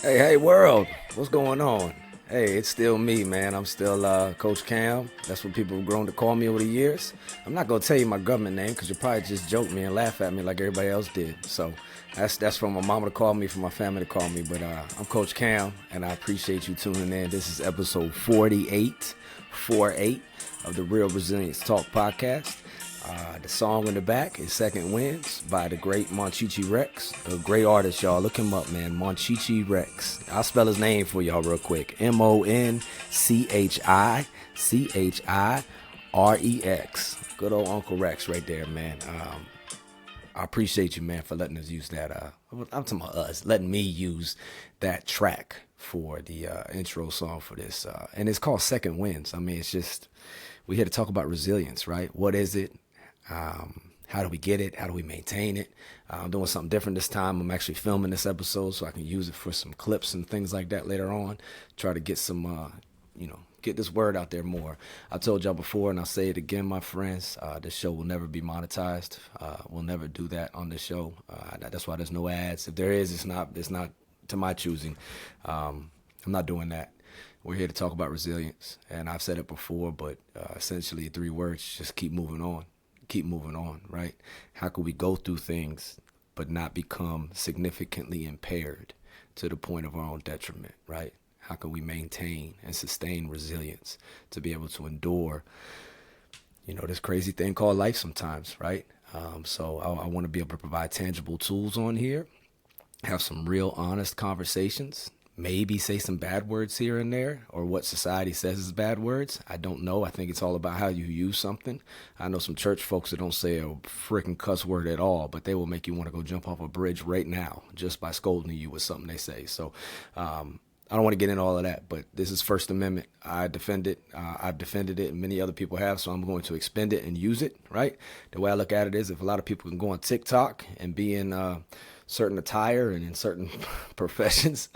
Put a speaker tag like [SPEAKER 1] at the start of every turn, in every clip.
[SPEAKER 1] Hey, world, what's going on? Hey, it's still me, man. I'm still Coach Cam. That's what people have grown to call me over the years. I'm not gonna tell you my government name because you'll probably just joke me and laugh at me like everybody else did. So that's from my mama to call me, from my family to call me. But I'm Coach Cam, and I appreciate you tuning in. This is episode 48 of the Real Resilience Talk podcast. The song in the back is Second Winds by the great Monchichi Rex. A great artist, y'all. Look him up, man. Monchichi Rex. I'll spell his name for y'all real quick. Monchichirex. Good old Uncle Rex right there, man. I appreciate you, man, for letting us use that. I'm talking about us, letting me use that track for the intro song for this. And it's called Second Winds. I mean, it's just, we're here to talk about resilience, right? What is it? How do we get it? How do we maintain it? I'm doing something different this time. I'm actually filming this episode so I can use it for some clips and things like that later on. Try to get some, get this word out there more. I told y'all before, and I'll say it again, my friends. This show will never be monetized. We'll never do that on this show. That's why there's no ads. If there is, it's not to my choosing. I'm not doing that. We're here to talk about resilience, and I've said it before, but essentially 3 words: just keep moving on. Keep moving on, right? How can we go through things but not become significantly impaired to the point of our own detriment, right? How can we maintain and sustain resilience to be able to endure, this crazy thing called life sometimes, right? So I want to be able to provide tangible tools on here, have some real honest conversations, maybe say some bad words here and there, or what society says is bad words. I don't know. I think it's all about how you use something. I know some church folks that don't say a freaking cuss word at all, but they will make you want to go jump off a bridge right now just by scolding you with something they say. So I don't want to get into all of that, but this is First Amendment. I defend it. I've defended it, and many other people have, so I'm going to expend it and use it, right? The way I look at it is, if a lot of people can go on TikTok and be in certain attire and in certain professions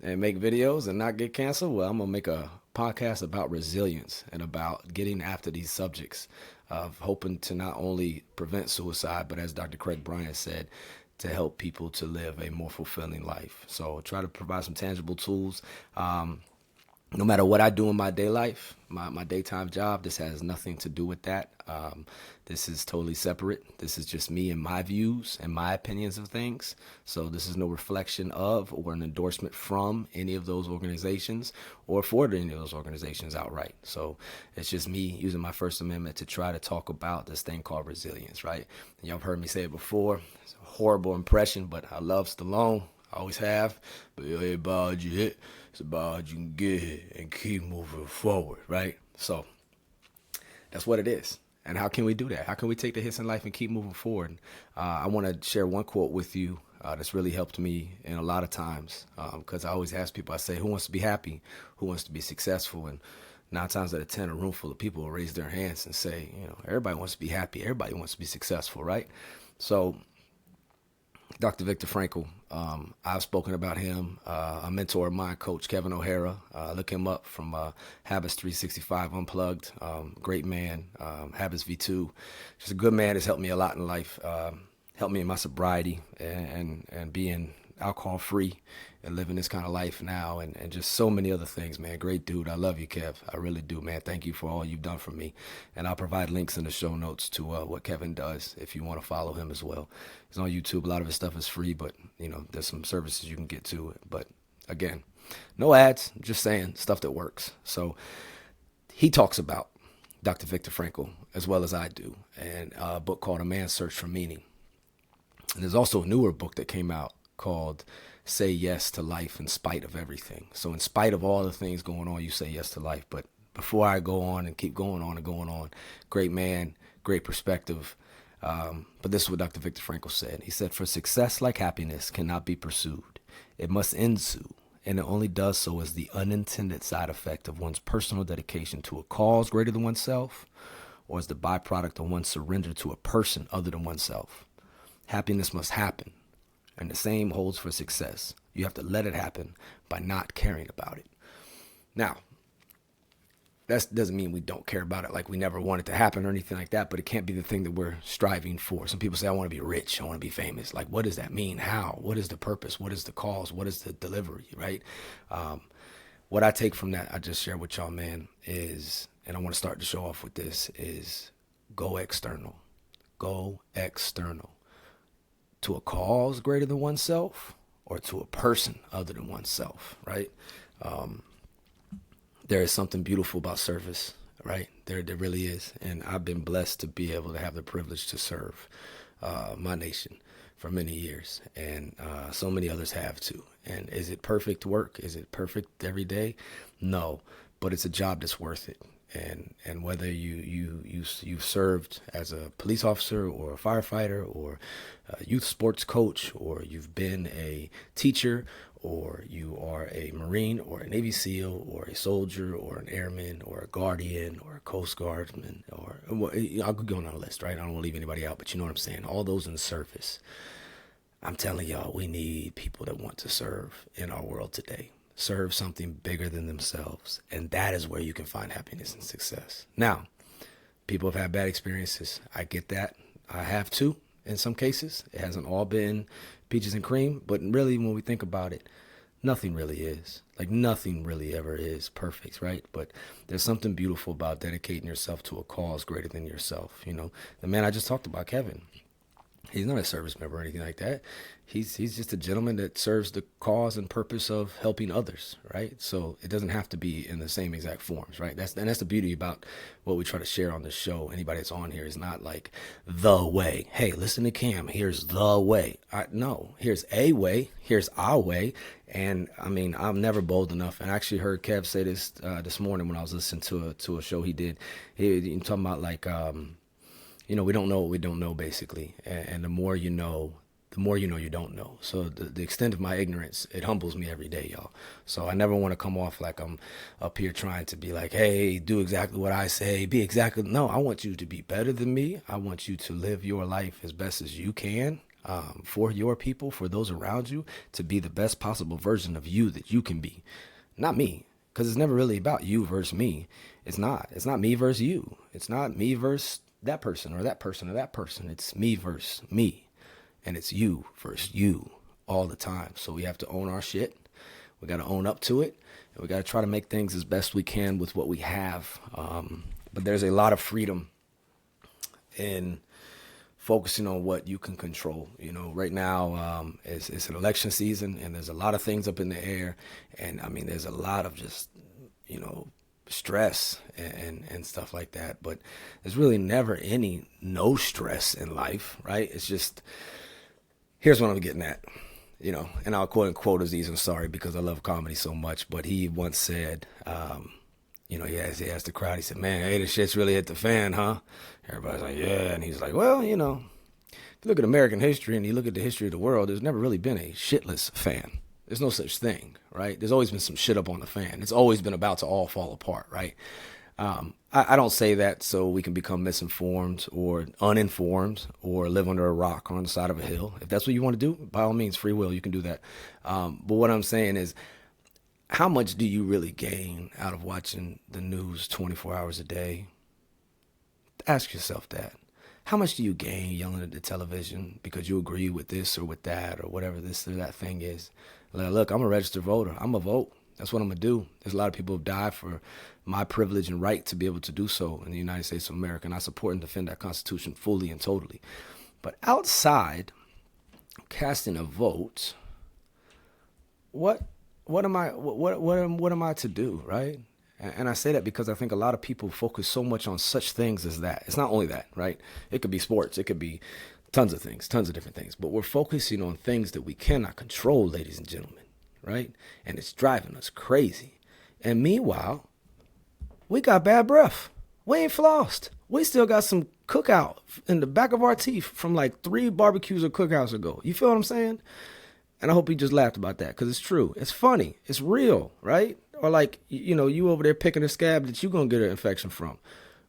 [SPEAKER 1] and make videos and not get canceled, well, I'm going to make a podcast about resilience and about getting after these subjects of hoping to not only prevent suicide, but as Dr. Craig Bryant said, to help people to live a more fulfilling life. So try to provide some tangible tools. No matter what I do in my day life, my daytime job, this has nothing to do with that. This is totally separate. This is just me and my views and my opinions of things. So this is no reflection of or an endorsement from any of those organizations or for any of those organizations outright. So it's just me using my First Amendment to try to talk about this thing called resilience, right? And y'all have heard me say it before. It's a horrible impression, but I love Stallone. I always have. But it ain't about you hit. It's about you can get it and keep moving forward, right? So that's what it is. And how can we do that? How can we take the hits in life and keep moving forward? I want to share one quote with you that's really helped me in a lot of times, because I always ask people, I say, who wants to be happy? Who wants to be successful? And 9 times out of 10, a room full of people will raise their hands and say, everybody wants to be happy. Everybody wants to be successful, right? So Dr. Viktor Frankl, I've spoken about him. A mentor of mine, Coach Kevin O'Hara. Look him up from Habits 365 Unplugged. Great man. Habits V2. Just a good man. Has helped me a lot in life. Helped me in my sobriety and being alcohol free and living this kind of life now, and just so many other things, man. Great dude. I love you, Kev. I really do, man. Thank you for all you've done for me. And I'll provide links in the show notes to what Kevin does if you want to follow him as well. He's on YouTube. A lot of his stuff is free, but there's some services you can get to it. But again, no ads, just saying stuff that works. So he talks about Dr. Viktor Frankl as well as I do, and a book called A Man's Search for Meaning. And there's also a newer book that came out called Say Yes to Life in Spite of Everything. So in spite of all the things going on, you say yes to life. But before I go on and keep going on, great man, great perspective. But this is what Dr. Viktor Frankl said. He said, for success like happiness cannot be pursued. It must ensue, and it only does so as the unintended side effect of one's personal dedication to a cause greater than oneself, or as the byproduct of one's surrender to a person other than oneself. Happiness must happen. And the same holds for success. You have to let it happen by not caring about it. Now, That doesn't mean we don't care about it, like we never want it to happen or anything like that, but it can't be the thing that we're striving for. Some people say, I want to be rich, I want to be famous. Like, what does that mean? How? What is the purpose? What is the cause? What is the delivery, right? What I take from that, I just share with y'all, man, is, and I want to start the show off with this, is go external. Go external. To a cause greater than oneself, or to a person other than oneself, right? There is something beautiful about service, right? There really is. And I've been blessed to be able to have the privilege to serve my nation for many years. And so many others have too. And is it perfect work? Is it perfect every day? No, but it's a job that's worth it. And whether you've served as a police officer or a firefighter or a youth sports coach, or you've been a teacher, or you are a Marine or a Navy SEAL or a soldier or an airman or a guardian or a Coast Guardman, or I'll go on a list, right? I don't want to leave anybody out, but you know what I'm saying? All those in the service. I'm telling y'all, we need people that want to serve in our world today. Serve something bigger than themselves. And that is where you can find happiness and success. Now, people have had bad experiences. I get that. I have too, in some cases. It hasn't all been peaches and cream, but really when we think about it, nothing really is. Like, nothing really ever is perfect, right? But there's something beautiful about dedicating yourself to a cause greater than yourself. You know, the man I just talked about, Kevin, he's not a service member or anything like that. He's just a gentleman that serves the cause and purpose of helping others, right? So it doesn't have to be in the same exact forms, right? That's the beauty about what we try to share on this show. Anybody that's on here is not like the way. Hey, listen to Cam. Here's the way. No, here's a way. Here's our way. And I mean, I'm never bold enough. And I actually heard Kev say this this morning when I was listening to a show he did. He talking about like, you know, we don't know what we don't know, basically. And the more you know you don't know. So the extent of my ignorance, it humbles me every day, y'all. So I never want to come off like I'm up here trying to be like, hey, do exactly what I say, be exactly. No, I want you to be better than me. I want you to live your life as best as you can for your people, for those around you, to be the best possible version of you that you can be. Not me, because it's never really about you versus me. It's not. It's not me versus you. It's not me versus that person or that person or that person. It's me versus me. And it's you versus you all the time. So we have to own our shit. We got to own up to it. And we got to try to make things as best we can with what we have. But there's a lot of freedom in focusing on what you can control. You know, right now it's an election season, and there's a lot of things up in the air. And I mean, there's a lot of just, you know, stress and stuff like that. But there's really never no stress in life, right? It's just, here's what I'm getting at, you know, and I'll quote unquote Aziz Ansari because I love comedy so much. But he once said, you know, he asked the crowd, he said, man, hey, the shit's really hit the fan, huh? Everybody's like, yeah. And he's like, well, you know, if you look at American history and you look at the history of the world, there's never really been a shitless fan. There's no such thing, right? There's always been some shit up on the fan. It's always been about to all fall apart, right? I don't say that so we can become misinformed or uninformed or live under a rock or on the side of a hill. If that's what you want to do, by all means, free will, you can do that. But what I'm saying is, how much do you really gain out of watching the news 24 hours a day? Ask yourself that. How much do you gain yelling at the television because you agree with this or with that or whatever this or that thing is? Like, look, I'm a registered voter. I'm a vote. That's what I'm going to do. There's a lot of people who have died for my privilege and right to be able to do so in the United States of America, and I support and defend that Constitution fully and totally. But outside casting a vote, what am I to do, right? And I say that because I think a lot of people focus so much on such things as that. It's not only that, right? It could be sports. It could be tons of things, tons of different things. But we're focusing on things that we cannot control, ladies and gentlemen, right? And it's driving us crazy. And meanwhile, we got bad breath. We ain't flossed. We still got some cookout in the back of our teeth from like 3 barbecues or cookouts ago. You feel what I'm saying? And I hope he just laughed about that because it's true. It's funny. It's real, right? Or like, you know, you over there picking a scab that you're going to get an infection from.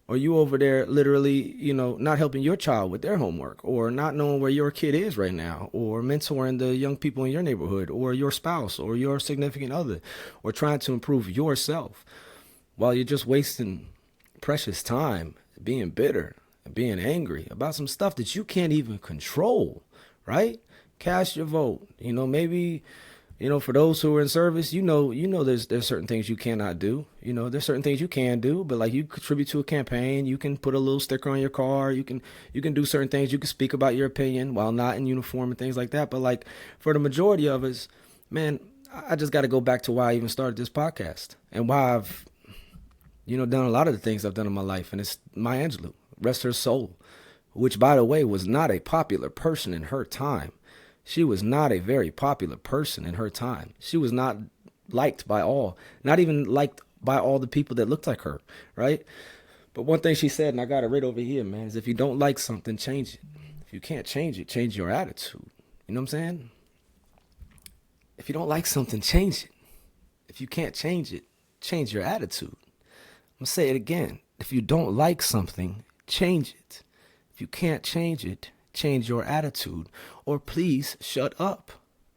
[SPEAKER 1] Or you over there literally, you know, not helping your child with their homework, or not knowing where your kid is right now, or mentoring the young people in your neighborhood, or your spouse, or your significant other, or trying to improve yourself. while you're just wasting precious time being bitter and being angry about some stuff that you can't even control, right? Cast your vote. Maybe, for those who are in service, there's certain things you cannot do. There's certain things you can do, but like you contribute to a campaign, you can put a little sticker on your car, you can do certain things, you can speak about your opinion while not in uniform and things like that. But like for the majority of us, man, I just got to go back to why I even started this podcast and why I've done a lot of the things I've done in my life. And it's Maya Angelou, rest her soul, which, by the way, was not a popular person in her time. She was not a very popular person in her time. She was not liked by all, not even liked by all the people that looked like her, right? But one thing she said, and I got it right over here, man, is if you don't like something, change it. If you can't change it, change your attitude. You know what I'm saying? If you don't like something, change it. If you can't change it, change your attitude. I'm going to say it again. If you don't like something, change it. If you can't change it, change your attitude. Or please shut up,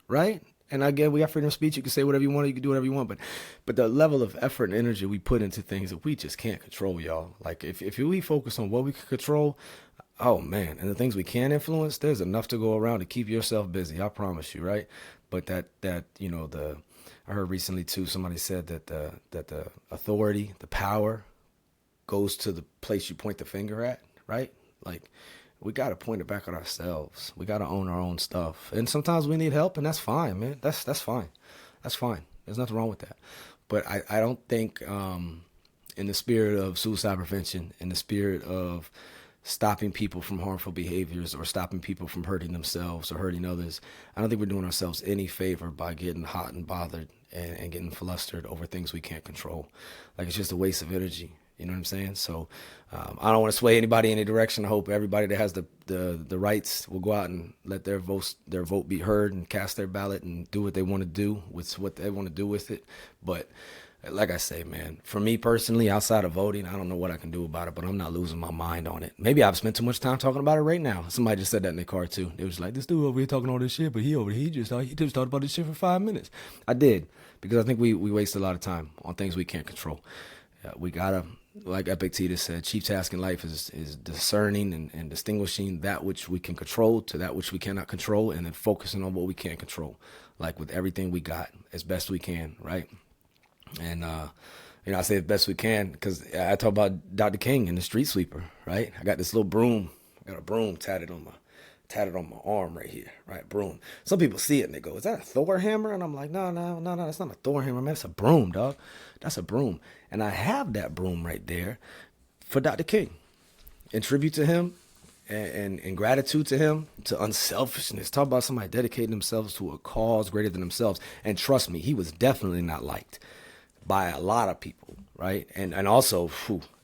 [SPEAKER 1] right? And again, we have freedom of speech. You can say whatever you want. You can do whatever you want. But the level of effort and energy we put into things that we just can't control, y'all. Like if we focus on what we can control, oh man, and the things we can influence, there's enough to go around to keep yourself busy. I promise you, right? But I heard recently too, somebody said that the authority, the power goes to the place you point the finger at, right? Like we got to point it back at ourselves. We got to own our own stuff. And sometimes we need help, and that's fine, man. That's fine. That's fine. There's nothing wrong with that. But I don't think in the spirit of suicide prevention, in the spirit of stopping people from harmful behaviors or stopping people from hurting themselves or hurting others, I don't think we're doing ourselves any favor by getting hot and bothered and getting flustered over things we can't control. Like it's just a waste of energy. You know what I'm saying? So I don't want to sway anybody in any direction. I hope everybody that has the rights will go out and let their vote be heard and cast their ballot and do what they want to do with what they want to do with it. But like I say, man, for me personally, outside of voting, I don't know what I can do about it, but I'm not losing my mind on it. Maybe I've spent too much time talking about it right now. Somebody just said that in their car too. They was like, this dude over here talking all this shit, but he just talked about this shit for 5 minutes. I did, because I think we waste a lot of time on things we can't control. We gotta, like Epictetus said, chief task in life is discerning and distinguishing that which we can control to that which we cannot control, and then focusing on what we can control, like with everything we got as best we can, right? And, I say as best we can because I talk about Dr. King and the street sweeper, right? I got this little broom. I got a broom tatted on my arm right here, right? Broom. Some people see it and they go, is that a Thor hammer? And I'm like, no, that's not a Thor hammer, man. It's a broom, dog. That's a broom. And I have that broom right there for Dr. King in tribute to him and gratitude to him, to unselfishness. Talk about somebody dedicating themselves to a cause greater than themselves. And trust me, he was definitely not liked by a lot of people, right? And also,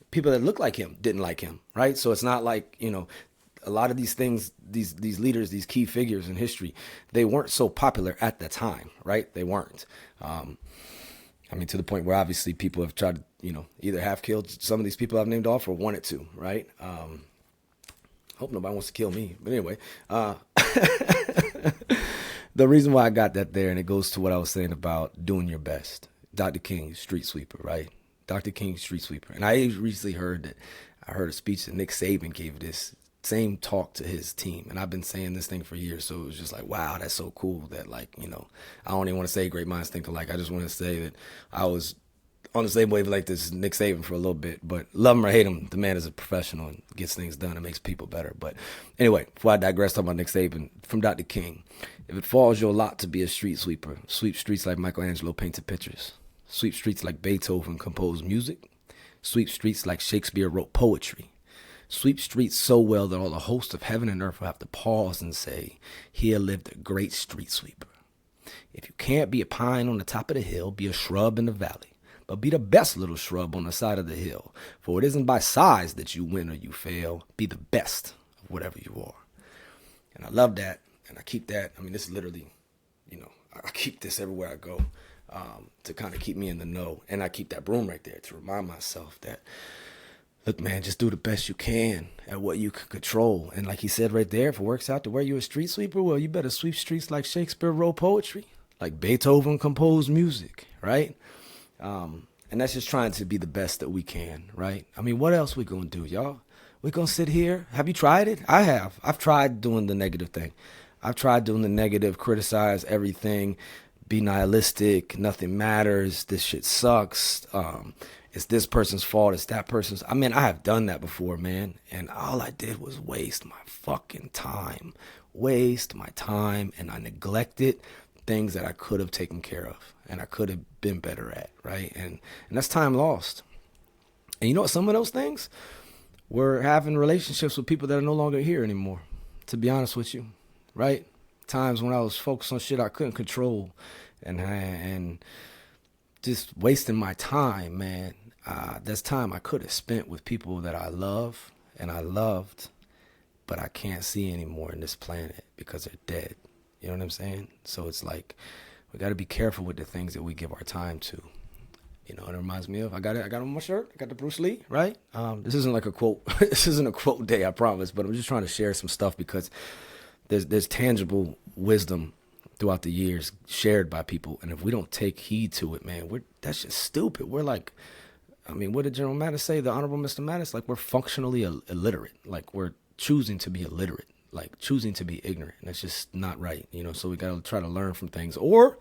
[SPEAKER 1] people that look like him didn't like him, right? So it's not like, a lot of these things, these leaders, these key figures in history, they weren't so popular at the time, right? They weren't. To the point where obviously people have tried to, either have killed some of these people I've named off or wanted to, right? Hope nobody wants to kill me. But anyway, the reason why I got that there, and it goes to what I was saying about doing your best. Dr. King, street sweeper, right? Dr. King, street sweeper. And I recently heard a speech that Nick Saban gave this same talk to his team. And I've been saying this thing for years. So it was just like, wow, that's so cool that I don't even want to say great minds think alike. I just want to say that I was on the same wave like this Nick Saban for a little bit. But love him or hate him, the man is a professional and gets things done and makes people better. But anyway, before I digress, talking about Nick Saban, from Dr. King, if it falls your lot to be a street sweeper, sweep streets like Michelangelo painted pictures. Sweep streets like Beethoven composed music. Sweep streets like Shakespeare wrote poetry. Sweep streets so well that all the hosts of heaven and earth will have to pause and say, here lived a great street sweeper. If you can't be a pine on the top of the hill, be a shrub in the valley. But be the best little shrub on the side of the hill. For it isn't by size that you win or you fail. Be the best of whatever you are. And I love that. And I keep that. This is literally, I keep this everywhere I go. To kind of keep me in the know. And I keep that broom right there to remind myself that, look, man, just do the best you can at what you can control. And like he said right there, if it works out to where you're a street sweeper, well, you better sweep streets like Shakespeare wrote poetry, like Beethoven composed music, right? And And that's just trying to be the best that we can, right? I mean, what else we gonna do, y'all? We gonna sit here? Have you tried it? I have. I've tried doing the negative thing. I've tried doing the negative, criticize everything, be nihilistic, nothing matters, this shit sucks. It's this person's fault, it's that person's. I mean, I have done that before, man. And all I did was waste my fucking time. Waste my time, and I neglected things that I could have taken care of and I could have been better at, right? And that's time lost. And you know what, some of those things, we're having relationships with people that are no longer here anymore, to be honest with you, right? Times when I was focused on shit I couldn't control and just wasting my time, man. That's time I could have spent with people that I love and I loved, but I can't see anymore in this planet because they're dead. You know what I'm saying? So it's like we got to be careful with the things that we give our time to. You know, it reminds me of, I got it on my shirt. I got the Bruce Lee, right? This isn't like a quote. This isn't a quote day, I promise. But I'm just trying to share some stuff because there's tangible wisdom throughout the years shared by people. And if we don't take heed to it, man, that's just stupid. We're like, I mean, what did General Mattis say? The Honorable Mr. Mattis? Like, we're functionally illiterate. Like, we're choosing to be illiterate. Like, choosing to be ignorant. And that's just not right, you know? So we got to try to learn from things. Or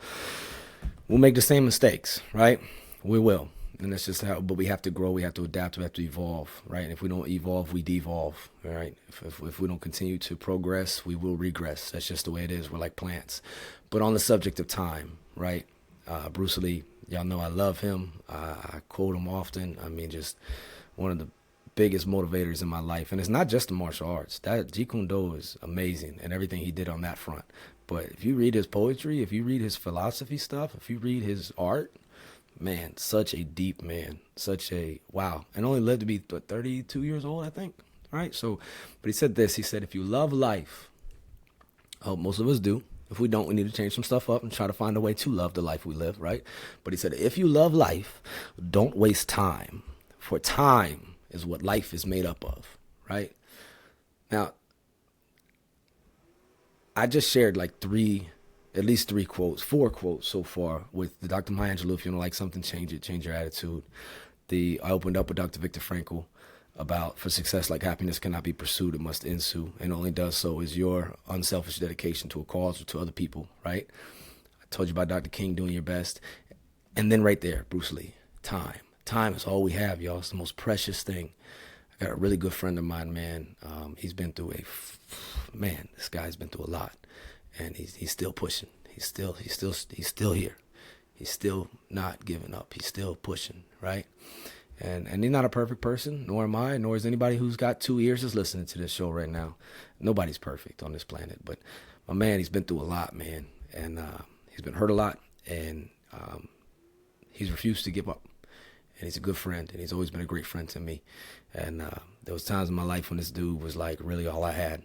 [SPEAKER 1] we'll make the same mistakes, right? We will. And that's just how, but we have to grow, we have to adapt, we have to evolve, right? And if we don't evolve, we devolve, all right? If we don't continue to progress, we will regress. That's just the way it is. We're like plants. But on the subject of time, right? Bruce Lee, y'all know I love him. I quote him often. I mean, just one of the biggest motivators in my life. And it's not just the martial arts. That Jeet Kune Do is amazing and everything he did on that front. But if you read his poetry, if you read his philosophy stuff, if you read his art, man, such a deep man, such a, wow. And only lived to be, 32 years old, I think. All right, so, but he said this, he said, if you love life, I hope most of us do. If we don't, we need to change some stuff up and try to find a way to love the life we live, right? But he said, if you love life, don't waste time, for time is what life is made up of, right? Now, I just shared like at least four quotes so far with the Dr. Maya Angelou. If you don't like something, change it, change your attitude. I opened up with Dr. Viktor Frankl about, for success like happiness cannot be pursued, it must ensue. And only does so is your unselfish dedication to a cause or to other people, right? I told you about Dr. King, doing your best. And then right there, Bruce Lee, time. Time is all we have, y'all. It's the most precious thing. I got a really good friend of mine, man. He's been through this guy's been through a lot. And he's still pushing. He's still here. He's still not giving up. He's still pushing, right? And he's not a perfect person, nor am I, nor is anybody who's got 2 ears that's listening to this show right now. Nobody's perfect on this planet. But my man, he's been through a lot, man. And he's been hurt a lot. And he's refused to give up. And he's a good friend. And he's always been a great friend to me. And there was times in my life when this dude was like really all I had.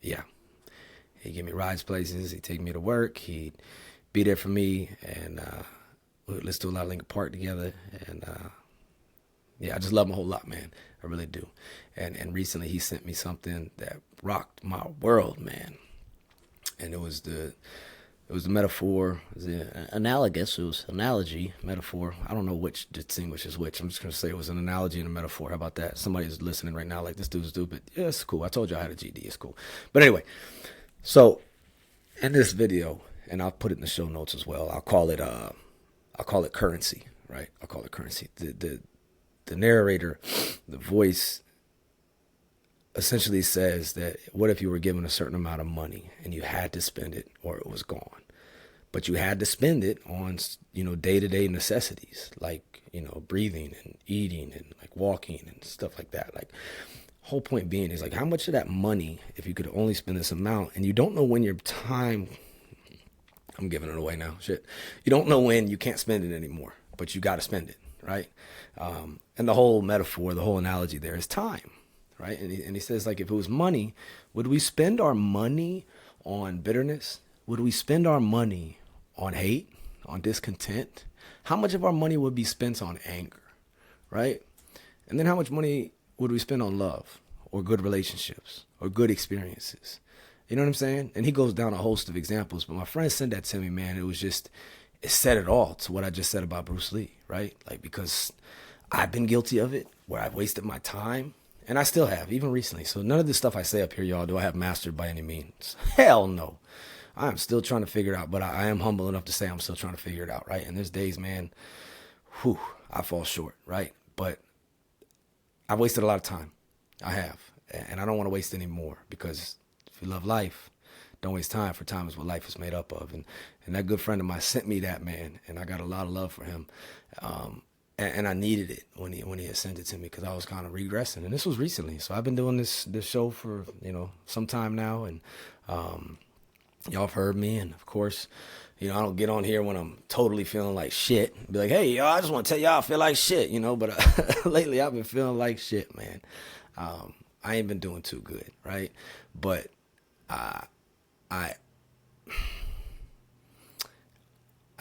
[SPEAKER 1] Yeah, he'd give me rides places, he'd take me to work, he'd be there for me, and we would listen to a lot of Linkin Park together, and yeah, I just love him a whole lot, man. I really do. And recently he sent me something that rocked my world, man. And it was the metaphor, it was analogy, metaphor. I don't know which distinguishes which. I'm just going to say it was an analogy and a metaphor. How about that? Somebody's listening right now like, this dude's stupid. Yeah, it's cool. I told you I had a GD. It's cool. But anyway, so in this video, and I'll put it in the show notes as well, I'll call it currency, right? I'll call it currency. The narrator, the voice, essentially says that what if you were given a certain amount of money and you had to spend it or it was gone, but you had to spend it on, day-to-day necessities like, breathing and eating and like walking and stuff like that. Like, whole point being is like, how much of that money, if you could only spend this amount, and you don't know when your time, I'm giving it away now, shit. You don't know when you can't spend it anymore, but you got to spend it, right? And the whole metaphor, the whole analogy there is time. Right? And he says, like, if it was money, would we spend our money on bitterness? Would we spend our money on hate, on discontent? How much of our money would be spent on anger, right? And then how much money would we spend on love or good relationships or good experiences? You know what I'm saying? And he goes down a host of examples, but my friend sent that to me, man. it said it all to what I just said about Bruce Lee, right? Like, because I've been guilty of it, where I've wasted my time, and I still have, even recently. So none of this stuff I say up here, y'all, do I have mastered by any means. Hell no. I'm still trying to figure it out, but I am humble enough to say I'm still trying to figure it out, right? And there's days, man, I fall short, right? But I've wasted a lot of time. I have. And I don't want to waste any more, because if you love life, don't waste time, for time is what life is made up of. And that good friend of mine sent me that, man, and I got a lot of love for him. And I needed it when he had sent it to me, because I was kind of regressing. And this was recently. So I've been doing this show for, some time now. And y'all have heard me. And, of course, I don't get on here when I'm totally feeling like shit. Be like, hey, y'all, I just want to tell y'all I feel like shit, But lately I've been feeling like shit, man. I ain't been doing too good, right? But I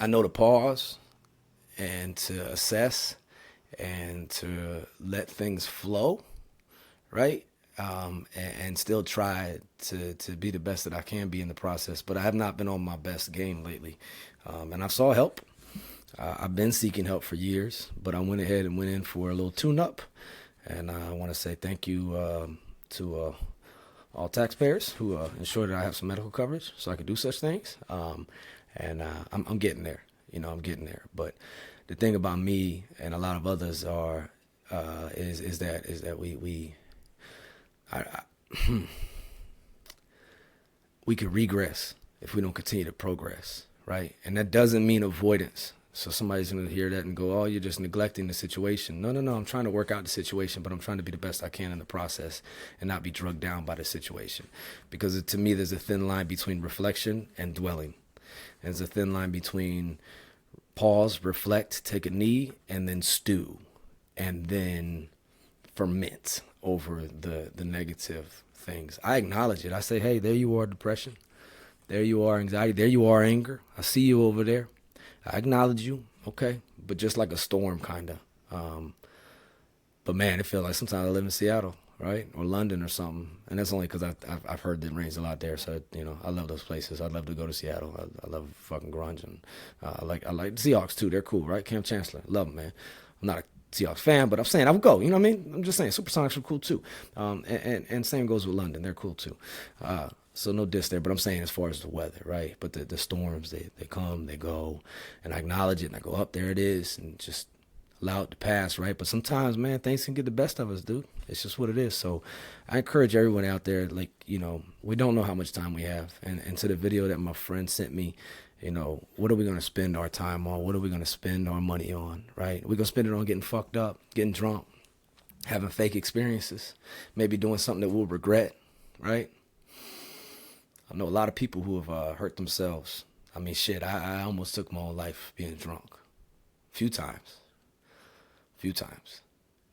[SPEAKER 1] know to pause and to assess and to let things flow, right? And still try to be the best that I can be in the process. But I have not been on my best game lately. And I've sought help. I've been seeking help for years, but I went ahead and went in for a little tune-up. And I want to say thank you to all taxpayers who ensure that I have some medical coverage so I can do such things. And I'm getting there. I'm getting there. But the thing about me and a lot of others is that we could regress if we don't continue to progress, right? And that doesn't mean avoidance. So somebody's going to hear that and go, oh, you're just neglecting the situation. No. I'm trying to work out the situation, but I'm trying to be the best I can in the process and not be drugged down by the situation. Because to me, there's a thin line between reflection and dwelling. And there's a thin line between pause, reflect, take a knee, and then stew, and then ferment over the negative things. I acknowledge it. I say, hey, there you are, depression. There you are, anxiety. There you are, anger. I see you over there. I acknowledge you, okay, but just like a storm, kind of. But man, it feels like sometimes I live in Seattle, right, or London or something, and that's only because I've heard that it rains a lot there. So I love those places. I'd love to go to Seattle. I love fucking grunge, and I like the Seahawks too. They're cool, right? Cam Chancellor, love them, man. I'm not a Seahawks fan, but I'm saying I would go. You know what I mean? I'm just saying Supersonics are cool too, and same goes with London. They're cool too. So no diss there, but I'm saying as far as the weather, right? But the storms, they come, they go, and I acknowledge it, and I go up, there it is, and just allow it to pass, right? But sometimes, man, things can get the best of us, dude. It's just what it is. So I encourage everyone out there, like, we don't know how much time we have. And to the video that my friend sent me, what are we going to spend our time on? What are we going to spend our money on, right? We're going to spend it on getting fucked up, getting drunk, having fake experiences, maybe doing something that we'll regret, right? I know a lot of people who have hurt themselves. I mean, shit, I almost took my own life being drunk. A few times.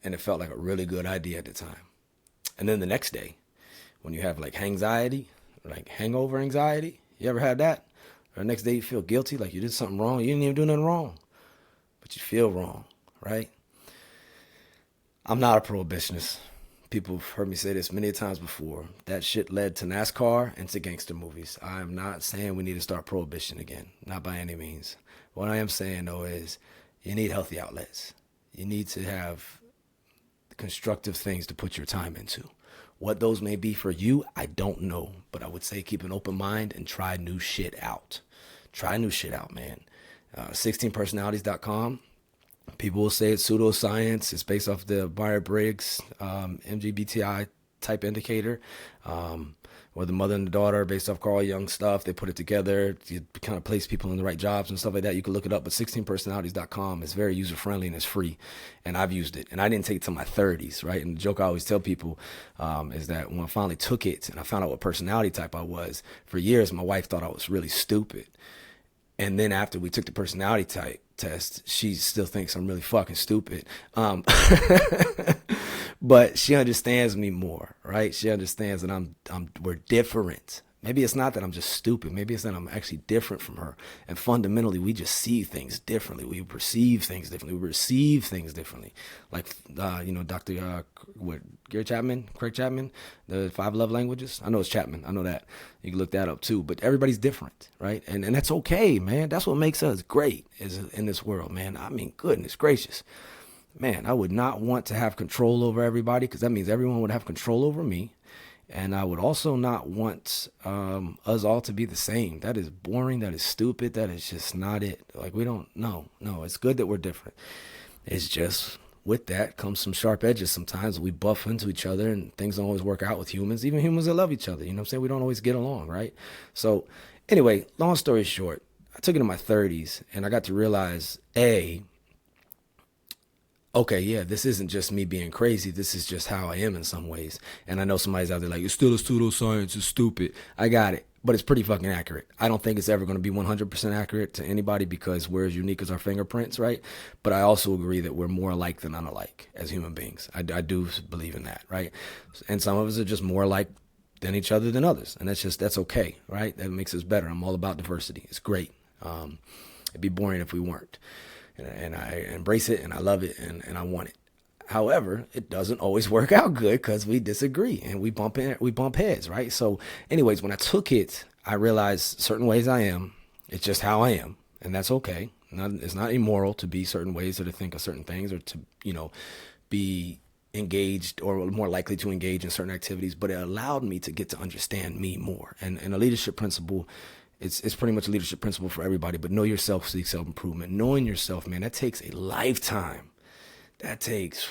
[SPEAKER 1] And it felt like a really good idea at the time. And then the next day, when you have like anxiety, like hangover anxiety, you ever had that? Or the next day you feel guilty, like you did something wrong. You didn't even do nothing wrong, but you feel wrong, right? I'm not a prohibitionist. People have heard me say this many times before. That shit led to NASCAR and to gangster movies. I am not saying we need to start prohibition again. Not by any means. What I am saying, though, is you need healthy outlets. You need to have constructive things to put your time into. What those may be for you, I don't know. But I would say keep an open mind and try new shit out. Try new shit out, man. 16personalities.com. People will say it's pseudoscience. It's based off the Myers-Briggs MGBTI type indicator, where the mother and the daughter are based off Carl Jung stuff. They put it together. You kind of place people in the right jobs and stuff like that. You can look it up, but 16personalities.com is very user-friendly and it's free, and I've used it. And I didn't take it till my 30s, right? And the joke I always tell people is that when I finally took it and I found out what personality type I was, for years my wife thought I was really stupid. And then after we took the personality type test, she still thinks I'm really fucking stupid. But she understands me more, right? She understands that we're different. Maybe it's not that I'm just stupid. Maybe it's that I'm actually different from her. And fundamentally, we just see things differently. We perceive things differently. We receive things differently. Like, Dr. Craig Chapman, the 5 love languages. I know it's Chapman. I know that. You can look that up too. But everybody's different, right? And that's okay, man. That's what makes us great in this world, man. I mean, goodness gracious. Man, I would not want to have control over everybody, because that means everyone would have control over me. And I would also not want us all to be the same. That is boring. That is stupid. That is just not it. Like, we don't, no, it's good that we're different. It's just, with that comes some sharp edges sometimes. We buff into each other, and things don't always work out with humans, even humans that love each other. You know what I'm saying? We don't always get along, right? So anyway, long story short, I took it in my 30s, and I got to realize, okay, yeah, this isn't just me being crazy. This is just how I am in some ways. And I know somebody's out there like, it's still a pseudoscience, it's stupid. I got it. But it's pretty fucking accurate. I don't think it's ever going to be 100% accurate to anybody, because we're as unique as our fingerprints, right? But I also agree that we're more alike than unalike as human beings. I do believe in that, right? And some of us are just more alike than each other than others. And that's okay, right? That makes us better. I'm all about diversity. It's great. It'd be boring if we weren't. And I embrace it, and I love it, and I want it. However, it doesn't always work out good, because we disagree and we bump heads, right? So anyways, when I took it, I realized certain ways I am. It's just how I am, and that's okay. It's not immoral to be certain ways, or to think of certain things, or to, be engaged or more likely to engage in certain activities. But it allowed me to get to understand me more. And a leadership principle, it's pretty much a leadership principle for everybody, but know yourself, seek self-improvement. Knowing yourself, man, that takes a lifetime. That takes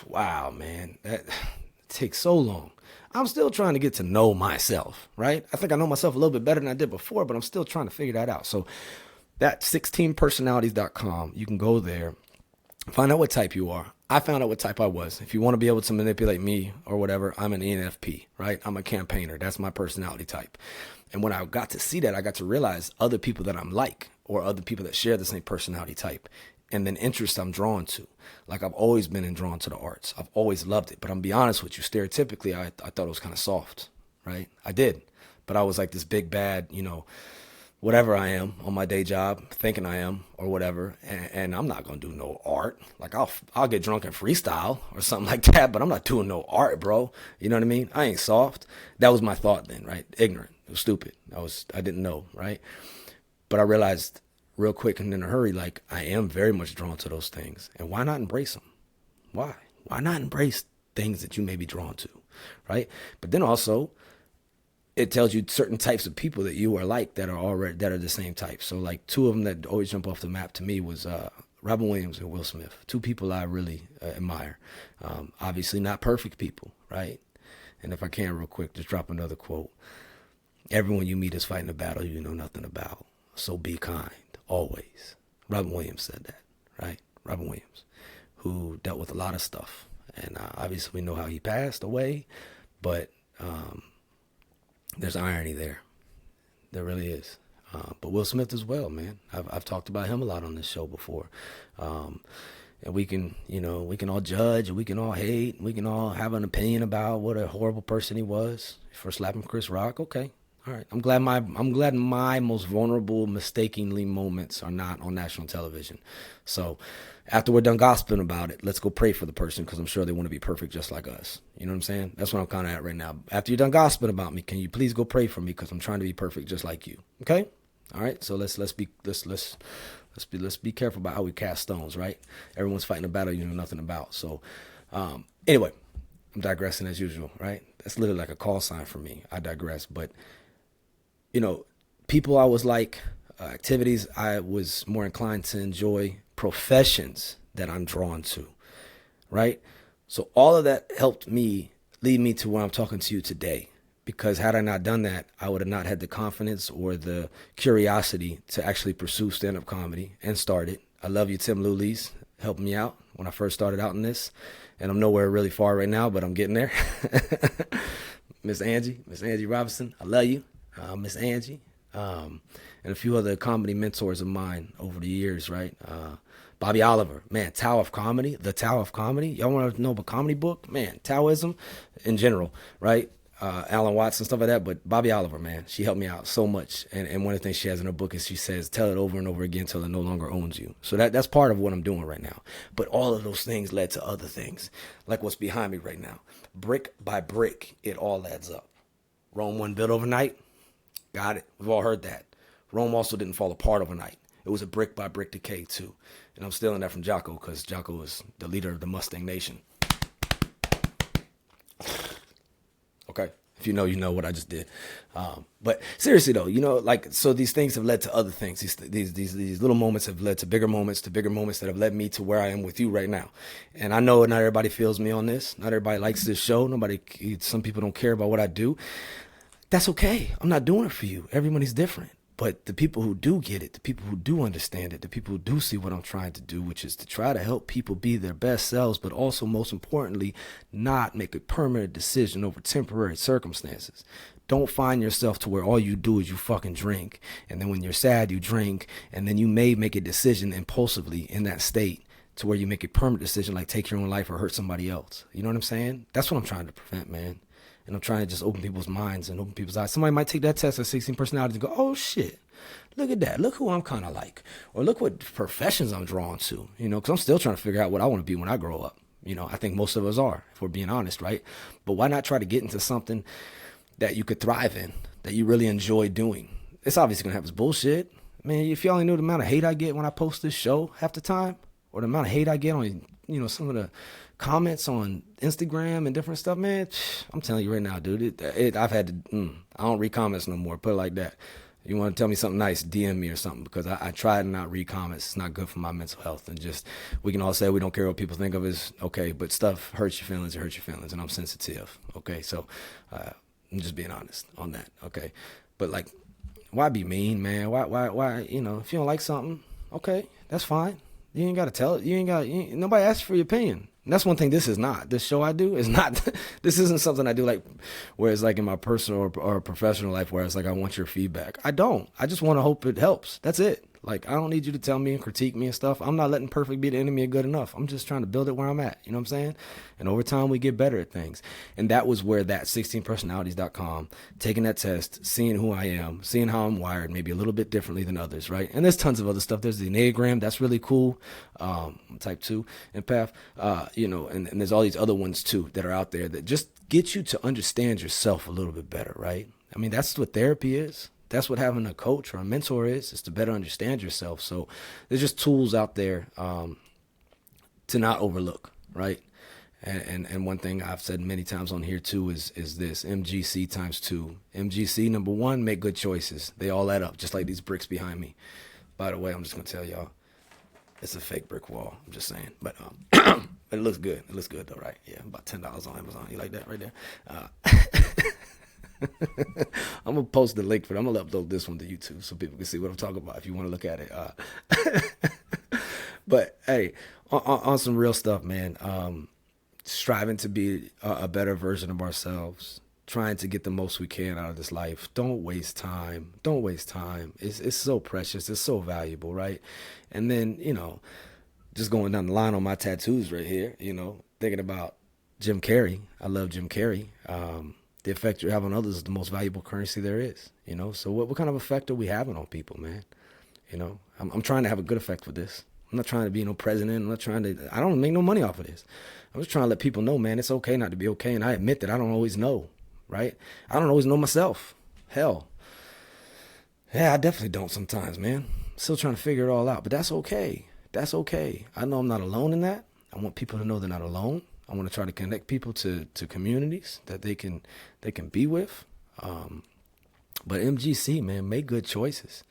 [SPEAKER 1] so long. I'm still trying to get to know myself, right? I think I know myself a little bit better than I did before, but I'm still trying to figure that out. So that 16personalities.com, you can go there, find out what type you are. I found out what type I was. If you want to be able to manipulate me or whatever, I'm an ENFP, right? I'm a campaigner. That's my personality type. And when I got to see that, I got to realize other people that I'm like, or other people that share the same personality type, and then interests I'm drawn to. Like, I've always been drawn to the arts. I've always loved it. But I'm be honest with you, stereotypically, I thought it was kind of soft, right? I did. But I was like this big bad, whatever I am on my day job, thinking I am, or whatever. And I'm not going to do no art. Like, I'll get drunk and freestyle or something like that, but I'm not doing no art, bro. You know what I mean? I ain't soft. That was my thought then, right? Ignorant. It was stupid. I didn't know, right? But I realized real quick and in a hurry, like, I am very much drawn to those things. And why not embrace them? Why? Why not embrace things that you may be drawn to, right? But then also, it tells you certain types of people that you are like, that are the same type. So like, 2 of them that always jump off the map to me was Robin Williams and Will Smith. 2 people I really admire. Obviously not perfect people, right? And if I can real quick, just drop another quote. Everyone you meet is fighting a battle you know nothing about. So be kind, always. Robin Williams said that, right? Robin Williams, who dealt with a lot of stuff. And obviously we know how he passed away, but there's irony there. There really is. But Will Smith as well, man. I've talked about him a lot on this show before. And we can all judge, and we can all hate, and we can all have an opinion about what a horrible person he was for slapping Chris Rock. Okay. All right. I'm glad my most vulnerable, mistakenly moments are not on national television. So after we're done gossiping about it, let's go pray for the person, because I'm sure they want to be perfect just like us. You know what I'm saying? That's what I'm kind of at right now. After you're done gossiping about me, can you please go pray for me, because I'm trying to be perfect just like you. Okay? All right. So let's be careful about how we cast stones, right? Everyone's fighting a battle you know nothing about. So anyway, I'm digressing as usual, right? That's literally like a call sign for me. I digress, but people I was like, activities I was more inclined to enjoy, professions that I'm drawn to, right? So all of that helped me lead me to where I'm talking to you today, because had I not done that, I would have not had the confidence or the curiosity to actually pursue stand-up comedy and start it. I love you, Tim Lulis, helping me out when I first started out in this, and I'm nowhere really far right now, but I'm getting there. Miss Angie Robinson, I love you. Miss Angie, and a few other comedy mentors of mine over the years, right? Bobby Oliver, man, The Tao of Comedy. Y'all want to know about comedy book? Man, Taoism in general, right? Alan Watts and stuff like that, but Bobby Oliver, man, she helped me out so much. And one of the things she has in her book is she says, tell it over and over again till it no longer owns you. So that's part of what I'm doing right now. But all of those things led to other things, like what's behind me right now. Brick by brick, it all adds up. Rome wasn't built overnight. Got it. We've all heard that. Rome also didn't fall apart overnight. It was a brick by brick decay too. And I'm stealing that from Jocko because Jocko is the leader of the Mustang Nation. Okay. If you know what I just did. But seriously though, so these things have led to other things. These little moments have led to bigger moments that have led me to where I am with you right now. And I know not everybody feels me on this. Not everybody likes this show. Some people don't care about what I do. That's okay. I'm not doing it for you. Everybody's different. But the people who do get it, the people who do understand it, the people who do see what I'm trying to do, which is to try to help people be their best selves, but also most importantly, not make a permanent decision over temporary circumstances. Don't find yourself to where all you do is you fucking drink. And then when you're sad, you drink. And then you may make a decision impulsively in that state to where you make a permanent decision like take your own life or hurt somebody else. You know what I'm saying? That's what I'm trying to prevent, man. And I'm trying to just open people's minds and open people's eyes. Somebody might take that test of 16 personalities and go, oh, shit, look at that. Look who I'm kind of like. Or look what professions I'm drawn to, because I'm still trying to figure out what I want to be when I grow up. I think most of us are, if we're being honest, right? But why not try to get into something that you could thrive in, that you really enjoy doing? It's obviously going to have its bullshit. Man, if you only knew the amount of hate I get when I post this show half the time, or the amount of hate I get on, some of the comments on Instagram and different stuff, man, I'm telling you right now, dude, I've had to, I don't read comments no more, put it like that. You want to tell me something nice, DM me or something, because I try to not read comments. It's not good for my mental health. And just, we can all say we don't care what people think of us, okay, but stuff hurts your feelings, and I'm sensitive, okay? So I'm just being honest on that, okay? But like, why be mean, man? Why, if you don't like something, okay, that's fine. You ain't got to tell it. Nobody asked for your opinion. And that's one thing this is not. This show I do is not, this isn't something I do like, where it's like in my personal or professional life where it's like, I want your feedback. I don't. I just want to hope it helps. That's it. Like, I don't need you to tell me and critique me and stuff. I'm not letting perfect be the enemy of good enough. I'm just trying to build it where I'm at. You know what I'm saying? And over time, we get better at things. And that was where that 16personalities.com, taking that test, seeing who I am, seeing how I'm wired, maybe a little bit differently than others, right? And there's tons of other stuff. There's the Enneagram. That's really cool. Type 2 empath, and there's all these other ones too that are out there that just get you to understand yourself a little bit better, right? I mean, that's what therapy is. That's what having a coach or a mentor is to better understand yourself. So there's just tools out there to not overlook, right? And one thing I've said many times on here too is this: MGC times 2. MGC, number 1, make good choices. They all add up, just like these bricks behind me. By the way, I'm just gonna tell y'all, it's a fake brick wall. I'm just saying, but but it looks good. It looks good though, right? Yeah, about $10 on Amazon. You like that right there? I'm gonna post the link for it. I'm gonna upload this one to YouTube so people can see what I'm talking about if you want to look at it. But hey, on some real stuff, man. Striving to be a better version of ourselves, trying to get the most we can out of this life. Don't waste time. Don't waste time. It's so precious. It's so valuable, right? And then, just going down the line on my tattoos right here, thinking about Jim Carrey. I love Jim Carrey. The effect you have on others is the most valuable currency there is, So what kind of effect are we having on people, man? I'm trying to have a good effect with this. I'm not trying to be no president. I don't make no money off of this. I'm just trying to let people know, man, it's okay not to be okay. And I admit that I don't always know, right? I don't always know myself. Hell. Yeah, I definitely don't sometimes, man. Still trying to figure it all out, but that's okay. That's okay. I know I'm not alone in that. I want people to know they're not alone. I want to try to connect people to communities that they can be with. But MGC, man, make good choices.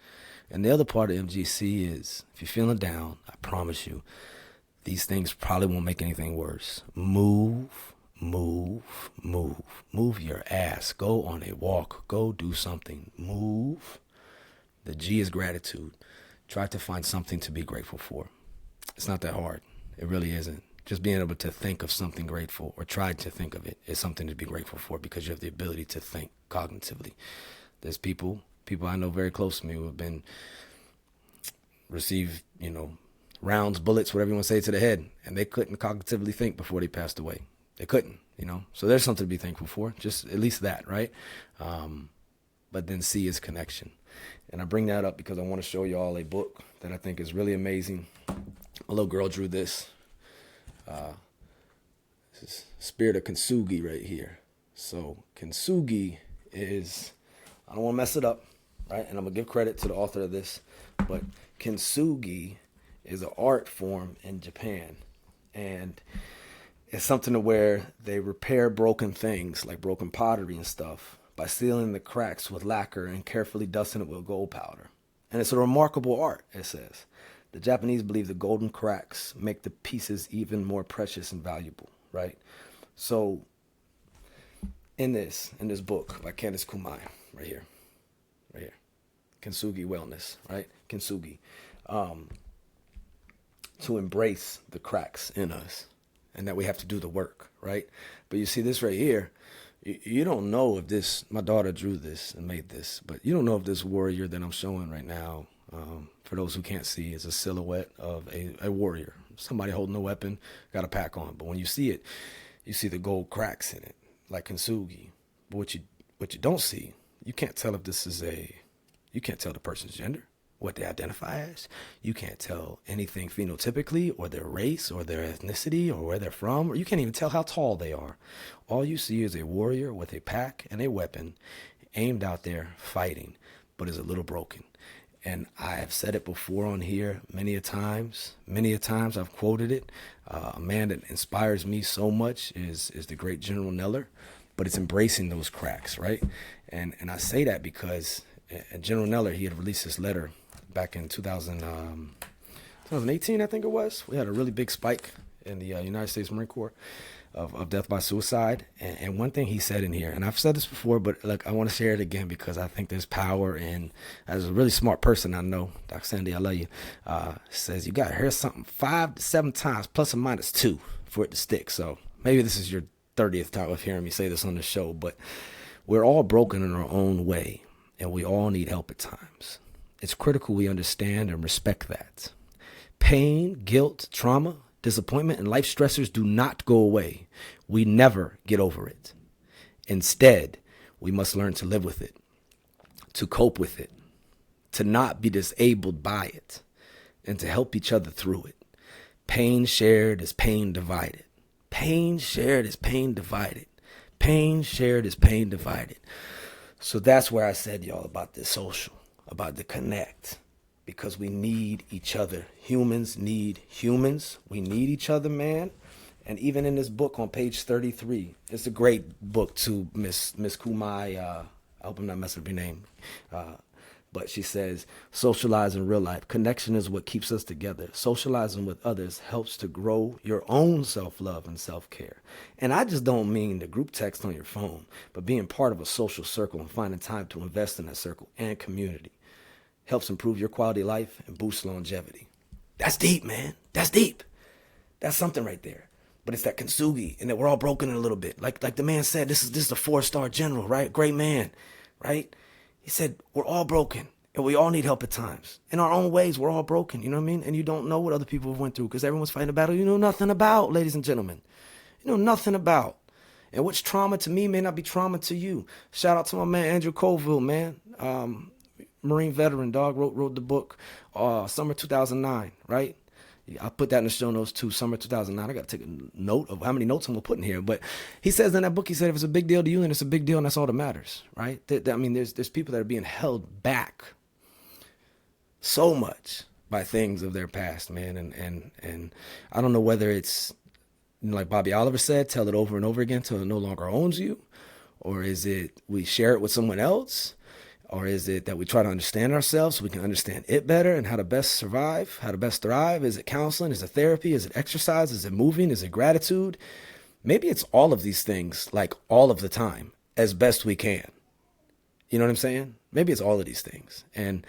[SPEAKER 1] And the other part of MGC is, if you're feeling down, I promise you, these things probably won't make anything worse. Move your ass. Go on a walk. Go do something. Move. The G is gratitude. Try to find something to be grateful for. It's not that hard. It really isn't. Just being able to think of something grateful or try to think of it is something to be grateful for because you have the ability to think cognitively. There's people I know very close to me who have been received, rounds, bullets, whatever you want to say, to the head, and they couldn't cognitively think before they passed away. They couldn't, So there's something to be thankful for, just at least that, right? But then C is connection. And I bring that up because I want to show you all a book that I think is really amazing. A little girl drew this. This is Spirit of Kintsugi right here. So Kintsugi is, I don't want to mess it up, right? And I'm going to give credit to the author of this. But Kintsugi is an art form in Japan. And it's something to where they repair broken things, like broken pottery and stuff, by sealing the cracks with lacquer and carefully dusting it with gold powder. And it's a remarkable art, it says. The Japanese believe the golden cracks make the pieces even more precious and valuable, right? So in this book by Candace Kumai, right here, Kintsugi Wellness, right? Kintsugi. To embrace the cracks in us and that we have to do the work, right? But you see this right here, you don't know if this, my daughter drew this and made this, but you don't know if this warrior that I'm showing right now, for those who can't see, is a silhouette of a warrior. Somebody holding a weapon, got a pack on. But when you see it, you see the gold cracks in it, like Kintsugi. But what you don't see, you can't tell if this is you can't tell the person's gender, what they identify as. You can't tell anything phenotypically or their race or their ethnicity or where they're from, or you can't even tell how tall they are. All you see is a warrior with a pack and a weapon aimed out there fighting, but is a little broken. And I have said it before on here many a times. I've quoted it. A man that inspires me so much is the great General Neller, but it's embracing those cracks, right? And I say that because General Neller, he had released this letter back in 2018, I think it was. We had a really big spike in the United States Marine Corps of death by suicide. And one thing he said in here, and I've said this before, but like I want to share it again because I think there's power in, as a really smart person I know, Dr. Sandy, I love you, says you got to hear something 5 to 7 times, plus or minus 2, for it to stick. So maybe this is your 30th time of hearing me say this on the show, but we're all broken in our own way, and we all need help at times. It's critical we understand and respect that. Pain, guilt, trauma, disappointment, and life stressors do not go away. We never get over it. Instead, we must learn to live with it, to cope with it, to not be disabled by it, and to help each other through it. Pain shared is pain divided. Pain shared is pain divided. Pain shared is pain divided. So that's where I said, y'all, about this social, about the connect, because we need each other. Humans need humans. We need each other, man. And even in this book on page 33, it's a great book to Miss Kumai. I hope I'm not messing up your name. But she says, socialize in real life. Connection is what keeps us together. Socializing with others helps to grow your own self-love and self-care. And I just don't mean the group text on your phone, but being part of a social circle and finding time to invest in that circle and community helps improve your quality of life and boost longevity. That's deep, man. That's deep. That's something right there. But it's that kintsugi, and that we're all broken in a little bit. Like the man said, this is a 4-star general, right? Great man, right? He said, we're all broken, and we all need help at times. In our own ways, we're all broken, you know what I mean? And you don't know what other people have went through because everyone's fighting a battle you know nothing about, ladies and gentlemen. You know nothing about. And what's trauma to me may not be trauma to you. Shout out to my man, Andrew Colville, man. Marine veteran, dog, wrote the book, summer 2009, right? I'll put that in the show notes too, summer 2009. I got to take a note of how many notes I'm going to put in here. But he says in that book, he said, if it's a big deal to you, then it's a big deal, and that's all that matters, right? I mean, there's people that are being held back so much by things of their past, man. And I don't know whether it's, like Bobby Oliver said, tell it over and over again till it no longer owns you, or is it we share it with someone else, or is it that we try to understand ourselves so we can understand it better and how to best survive, how to best thrive? Is it counseling? Is it therapy? Is it exercise? Is it moving? Is it gratitude? Maybe it's all of these things, like all of the time, as best we can. You know what I'm saying? Maybe it's all of these things. And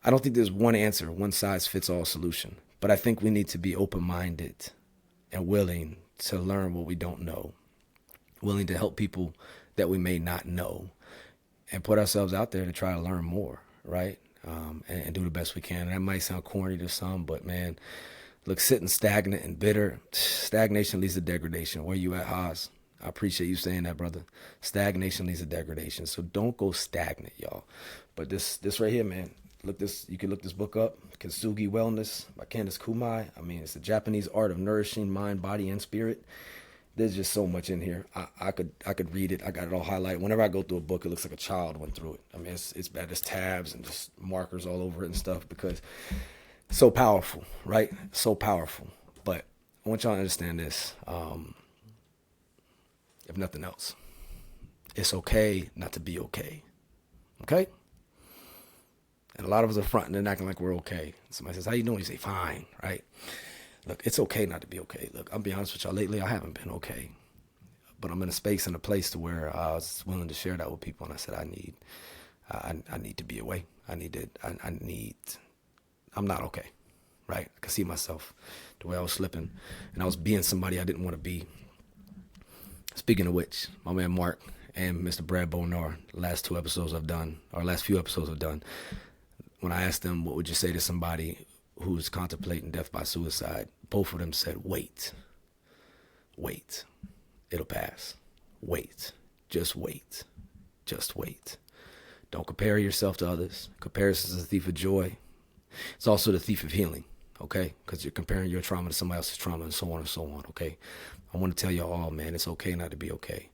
[SPEAKER 1] I don't think there's one answer, one size fits all solution. But I think we need to be open-minded and willing to learn what we don't know, willing to help people that we may not know, and put ourselves out there to try to learn more, right? And do the best we can. And that might sound corny to some, but man, Look, sitting stagnant and bitter, stagnation leads to degradation. Where you at, Haas? I appreciate you saying that, brother. Stagnation leads to degradation. So don't go stagnant, y'all. But this right here, man. You can look this book up, Kintsugi Wellness by Candace Kumai. I mean, it's the Japanese art of nourishing mind, body, and spirit. There's just so much in here. I could read it. I got it all highlighted. Whenever I go through a book, it looks like a child went through it. I mean, it's bad. There's tabs and just markers all over it and stuff because it's so powerful, right? So powerful. But I want y'all to understand this. If nothing else, it's okay not to be okay. Okay? And a lot of us are fronting and acting like we're okay. Somebody says, how you doing? You say, fine, right? Look, it's okay not to be okay. Look, I'll be honest with y'all. Lately, I haven't been okay. But I'm in a space and a place to where I was willing to share that with people. And I said, I need to be away. I'm not okay, right? I could see myself the way I was slipping. And I was being somebody I didn't want to be. Speaking of which, my man Mark and Mr. Brad Bonar, last few episodes I've done, when I asked them, what would you say to somebody who's contemplating death by suicide, both of them said, wait. It'll pass. Wait. Just wait. Don't compare yourself to others. Comparison is the thief of joy. It's also the thief of healing, okay? Because you're comparing your trauma to somebody else's trauma and so on and so on, okay? I want to tell you all, man, it's okay not to be okay.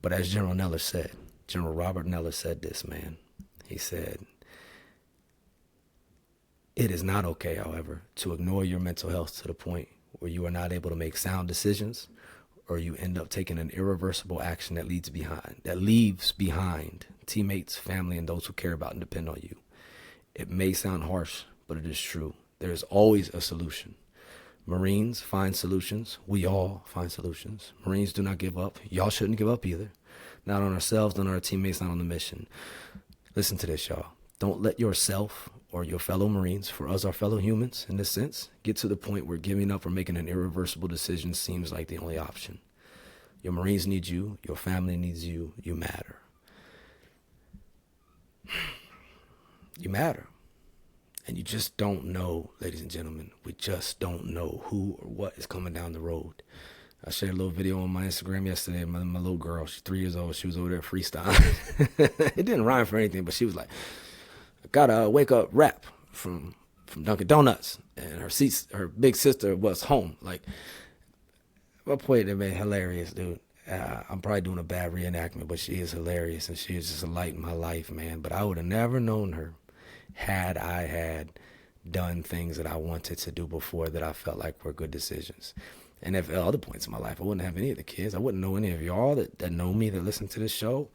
[SPEAKER 1] But as General Robert Neller said this, man. He said, it is not okay, however, to ignore your mental health to the point where you are not able to make sound decisions or you end up taking an irreversible action that leaves behind teammates, family, and those who care about and depend on you. It may sound harsh, but it is true. There is always a solution. Marines find solutions. We all find solutions. Marines do not give up. Y'all shouldn't give up either. Not on ourselves, not on our teammates, not on the mission. Listen to this, y'all. Don't let yourself or your fellow Marines, for us, our fellow humans in this sense, get to the point where giving up or making an irreversible decision seems like the only option. Your Marines need you. Your family needs you. You matter. You matter. And you just don't know, ladies and gentlemen, we just don't know who or what is coming down the road. I shared a little video on my Instagram yesterday. My little girl, she's 3 years old. She was over there freestyling. It didn't rhyme for anything, but she was like, I got a wake up rap from Dunkin' Donuts. And her big sister was home. Like, my point, it made hilarious, dude. I'm probably doing a bad reenactment, but she is hilarious. And she is just a light in my life, man. But I would have never known her had I had done things that I wanted to do before that I felt like were good decisions. And at other points in my life, I wouldn't have any of the kids. I wouldn't know any of y'all that know me, that listen to this show.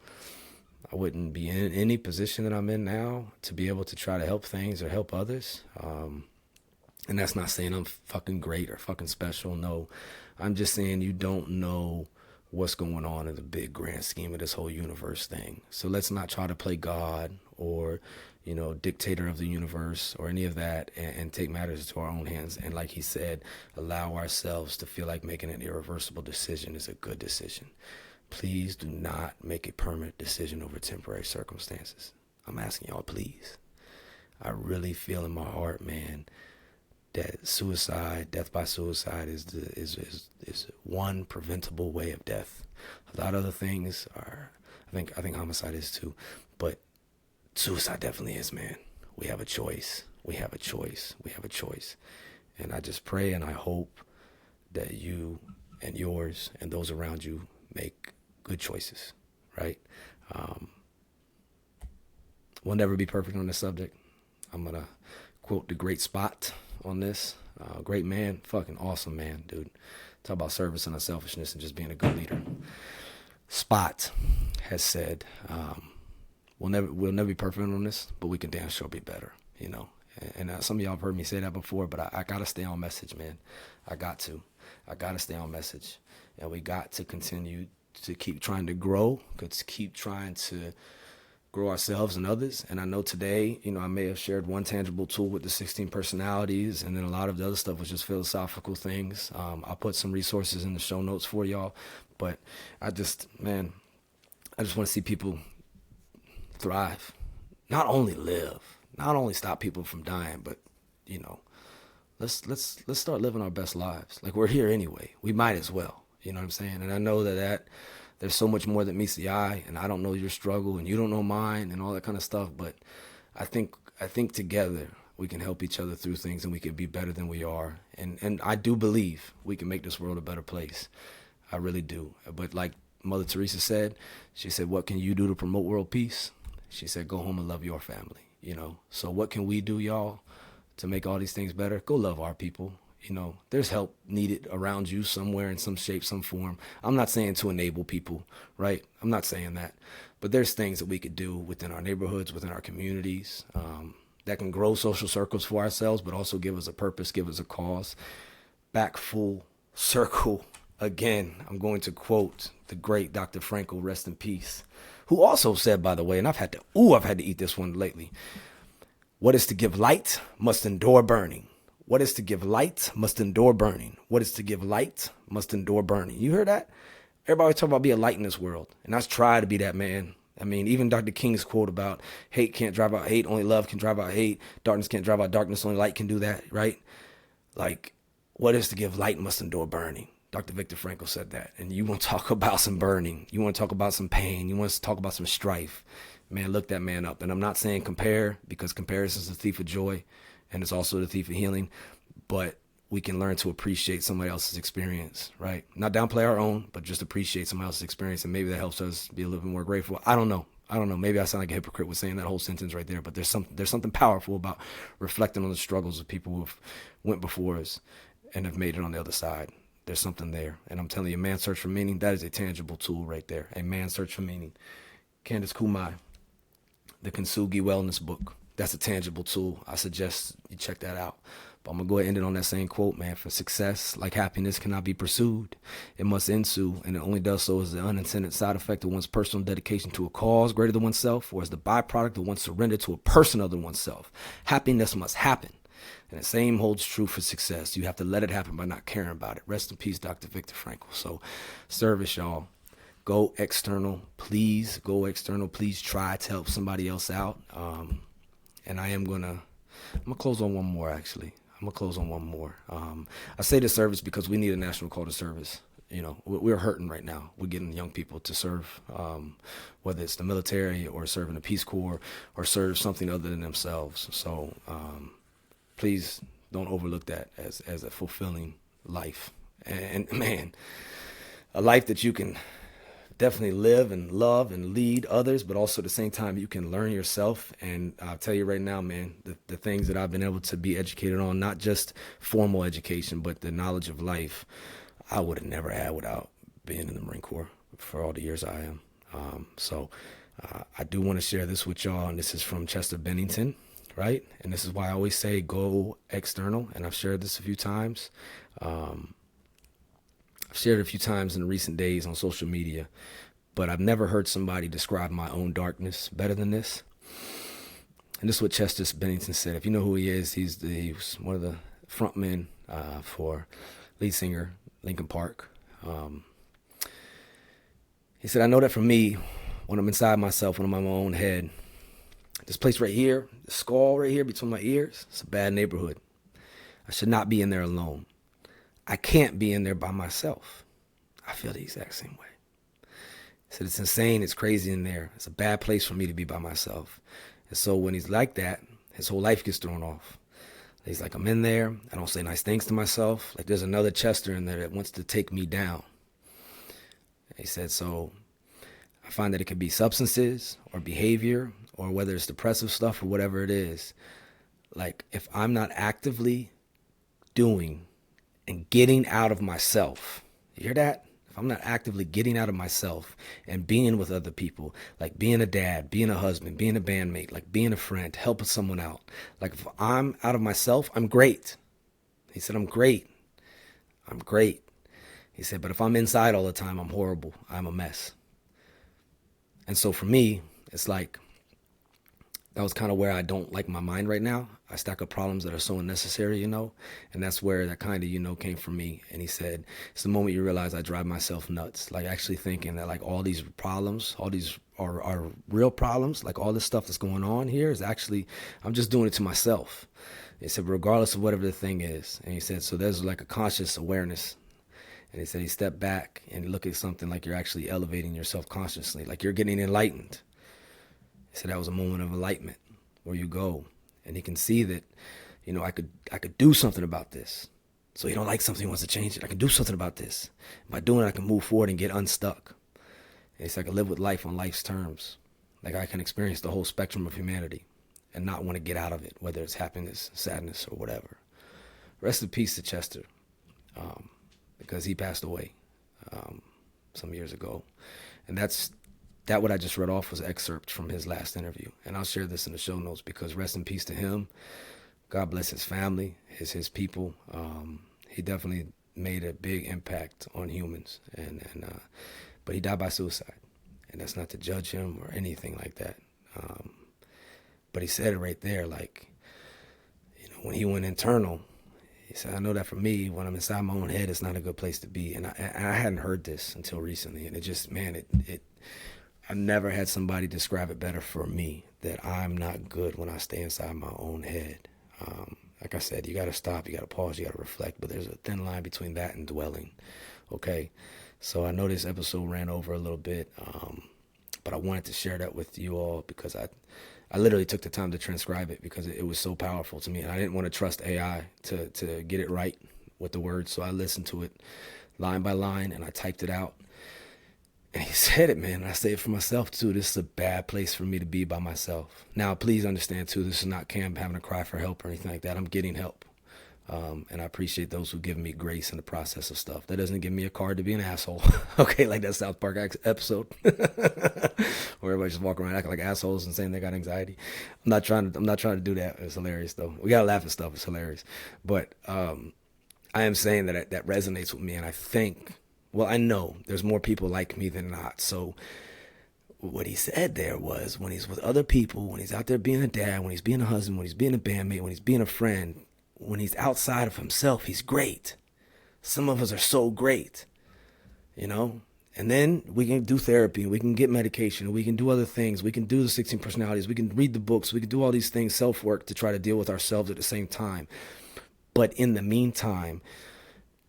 [SPEAKER 1] I wouldn't be in any position that I'm in now to be able to try to help things or help others. And that's not saying I'm fucking great or fucking special. No, I'm just saying you don't know what's going on in the big grand scheme of this whole universe thing. So let's not try to play God or, dictator of the universe or any of that and take matters into our own hands. And like he said, allow ourselves to feel like making an irreversible decision is a good decision. Please do not make a permanent decision over temporary circumstances. I'm asking y'all, please. I really feel in my heart, man, that death by suicide is one preventable way of death. A lot of other things are, I think homicide is too, but suicide definitely is, man. We have a choice. And I just pray and I hope that you and yours and those around you make good choices, right? We'll never be perfect on this subject. I'm going to quote the great Spot on this. Great man, fucking awesome man, dude. Talk about service and unselfishness and just being a good leader. Spot has said, we'll never be perfect on this, but we can damn sure be better, And some of y'all have heard me say that before, but I got to stay on message, man. I got to stay on message. And we got to continue to keep trying to grow, keep trying to grow ourselves and others. And I know today, I may have shared one tangible tool with the 16 personalities, and then a lot of the other stuff was just philosophical things. I'll put some resources in the show notes for y'all. But I just want to see people thrive. Not only live, not only stop people from dying, but, let's start living our best lives. Like, we're here anyway. We might as well. You know what I'm saying? And I know that there's so much more that meets the eye, and I don't know your struggle, and you don't know mine, and all that kind of stuff. But I think together we can help each other through things, and we can be better than we are. And I do believe we can make this world a better place. I really do. But like Mother Teresa said, she said, "What can you do to promote world peace?" She said, "Go home and love your family." You know. So what can we do, y'all, to make all these things better? Go love our people. You know, there's help needed around you somewhere in some shape, some form. I'm not saying to enable people, right? I'm not saying that. But there's things that we could do within our neighborhoods, within our communities, that can grow social circles for ourselves, but also give us a purpose, give us a cause. Back full circle again. I'm going to quote the great Dr. Frankel, rest in peace, who also said, by the way, and I've had to eat this one lately. What is to give light must endure burning. What is to give light must endure burning. What is to give light must endure burning. You heard that? Everybody talk about being a light in this world. And I try to be that, man. I mean, even Dr. King's quote about hate can't drive out hate, only love can drive out hate. Darkness can't drive out darkness, only light can do that, right? Like, what is to give light must endure burning. Dr. Viktor Frankl said that. And you want to talk about some burning. You want to talk about some pain. You want to talk about some strife. Man, look that man up. And I'm not saying compare, because comparison is the thief of joy, and it's also the thief of healing. But we can learn to appreciate somebody else's experience, right? Not downplay our own, but just appreciate somebody else's experience, and maybe that helps us be a little bit more grateful. I don't know. Maybe I sound like a hypocrite with saying that whole sentence right there, but there's something powerful about reflecting on the struggles of people who have went before us and have made it on the other side. There's something there. And I'm telling you, man's search for meaning, that is a tangible tool right there. A man's search for meaning. Candace Kumai, the Kintsugi Wellness book. That's a tangible tool. I suggest you check that out. But I'm going to go ahead and end it on that same quote, man. For success, like happiness, cannot be pursued. It must ensue, and it only does so as the unintended side effect of one's personal dedication to a cause greater than oneself, or as the byproduct of one's surrender to a person other than oneself. Happiness must happen. And the same holds true for success. You have to let it happen by not caring about it. Rest in peace, Dr. Viktor Frankl. So, service, y'all. Go external. Please go external. Please try to help somebody else out. And I'm going to close on one more, actually. I say the service because we need a national call to service. You know, we're hurting right now. We're getting young people to serve, whether it's the military or serving the Peace Corps or serve something other than themselves. So please don't overlook that as a fulfilling life. And man, a life that you can definitely live and love and lead others, but also at the same time you can learn yourself. And I'll tell you right now, man, the things that I've been able to be educated on, not just formal education, but the knowledge of life, I would have never had without being in the Marine Corps for all the years I am. So I do want to share this with y'all, and this is from Chester Bennington, right? And this is why I always say go external, and I've shared this a few times. I've shared it a few times in recent days on social media, but I've never heard somebody describe my own darkness better than this. And this is what Chester Bennington said. If you know who he is, he was one of the frontmen for lead singer Linkin Park. He said, "I know that for me, when I'm inside myself, when I'm in my own head, this place right here, the skull right here between my ears, it's a bad neighborhood. I should not be in there alone. I can't be in there by myself. I feel the exact same way." He said, "It's insane, it's crazy in there. It's a bad place for me to be by myself." And so when he's like that, his whole life gets thrown off. He's like, I'm in there, I don't say nice things to myself. Like there's another Chester in there that wants to take me down. He said, so I find that it could be substances or behavior, or whether it's depressive stuff or whatever it is. Like if I'm not actively doing and getting out of myself, you hear that? If I'm not actively getting out of myself and being with other people, like being a dad, being a husband, being a bandmate, like being a friend, helping someone out. Like if I'm out of myself, I'm great. He said, I'm great. He said, but if I'm inside all the time, I'm horrible. I'm a mess. And so for me, it's like, that was kind of where I don't like my mind right now. I stack up problems that are so unnecessary, and that's where that kind of, came from me. And he said, it's the moment you realize I drive myself nuts, like actually thinking that like all these problems, all these are real problems, like all this stuff that's going on here is actually, I'm just doing it to myself. He said, regardless of whatever the thing is. And he said, so there's like a conscious awareness. And he said, he stepped back and look at something like you're actually elevating yourself consciously, like you're getting enlightened. He said that was a moment of enlightenment where you go and he can see that, I could do something about this. So he don't like something, he wants to change it. I can do something about this. By doing it, I can move forward and get unstuck. And he said, I can live with life on life's terms. Like I can experience the whole spectrum of humanity and not want to get out of it, whether it's happiness, sadness, or whatever. Rest in peace to Chester, because he passed away some years ago. And that what I just read off was an excerpt from his last interview. And I'll share this in the show notes because rest in peace to him. God bless his family, his people. He definitely made a big impact on humans, but he died by suicide, and that's not to judge him or anything like that. But he said it right there, like, when he went internal, he said, I know that for me, when I'm inside my own head, it's not a good place to be. And I hadn't heard this until recently, and it just, man, I never had somebody describe it better for me, that I'm not good when I stay inside my own head. Like I said, you got to stop, you got to pause, you got to reflect, but there's a thin line between that and dwelling, okay? So I know this episode ran over a little bit, but I wanted to share that with you all because I literally took the time to transcribe it because it was so powerful to me, and I didn't want to trust AI to get it right with the words, so I listened to it line by line, and I typed it out. And he said it, man. And I say it for myself, too. This is a bad place for me to be by myself. Now, please understand, too, this is not Cam having to cry for help or anything like that. I'm getting help. And I appreciate those who give me grace in the process of stuff. That doesn't give me a card to be an asshole. Okay, like that South Park episode where everybody just walk around acting like assholes and saying they got anxiety. I'm not trying to do that. It's hilarious, though. We got to laugh at stuff. It's hilarious. But I am saying that resonates with me. And I think... well, I know there's more people like me than not. So what he said there was when he's with other people, when he's out there being a dad, when he's being a husband, when he's being a bandmate, when he's being a friend, when he's outside of himself, he's great. Some of us are so great, And then we can do therapy, we can get medication, we can do other things. We can do the 16 personalities. We can read the books. We can do all these things, self-work, to try to deal with ourselves at the same time. But in the meantime,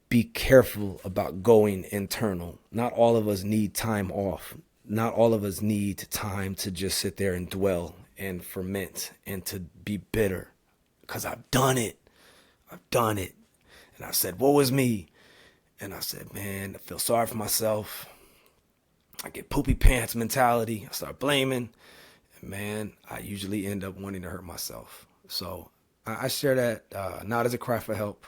[SPEAKER 1] be careful about going internal. Not all of us need time off. Not all of us need time to just sit there and dwell and ferment and to be bitter. Because I've done it. And I said, woe is me. And I said, man, I feel sorry for myself. I get poopy pants mentality. I start blaming. And man, I usually end up wanting to hurt myself. So I share that not as a cry for help,